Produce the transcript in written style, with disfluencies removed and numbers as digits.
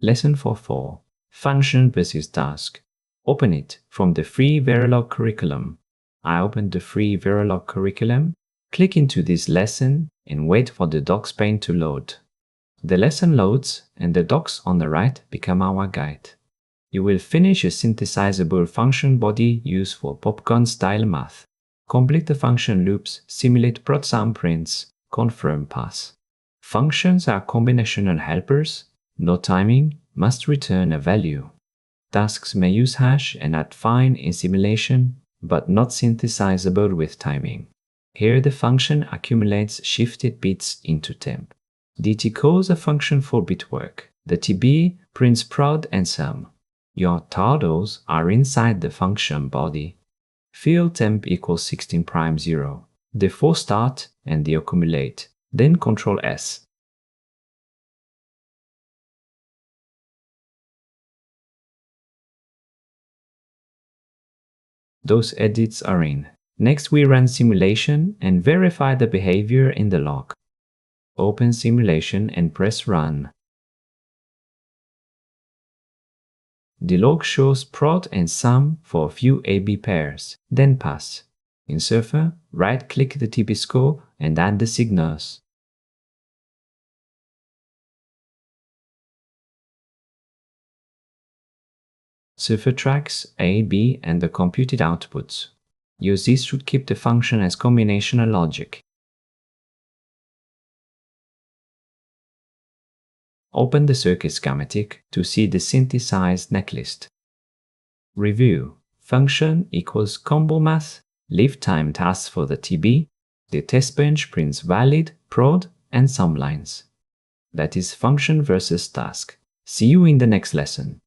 Lesson 4.4. Function versus task. Open it from the free Verilog curriculum. I opened the free Verilog curriculum, click into this lesson and wait for the docs pane to load. The lesson loads and the docs on the right become our guide. You will finish a synthesizable function body used for popcorn-style math. Complete the function loops, simulate prod sound prints, confirm pass. Functions are combinational helpers. No timing, must return a value. Tasks may use hash and add fine in simulation, but not synthesizable with timing. Here the function accumulates shifted bits into temp. DT calls a function for bit work. The TB prints prod and sum. Your TODOs are inside the function body. Field temp equals 16 prime 0. The for start and the accumulate, then Ctrl S. Those edits are in. Next we run simulation and verify the behavior in the log. Open simulation and press run. The log shows prod and sum for a few AB pairs, then pass. In Surfer, right-click the TB score and add the signals. Surfer tracks A, B and the computed outputs. Yosys should keep the function as combinational logic. Open the circuit schematic to see the synthesized netlist. Review. Function equals combo math, leave time tasks for the TB. The test bench prints valid, prod and sum lines. That is function versus task. See you in the next lesson.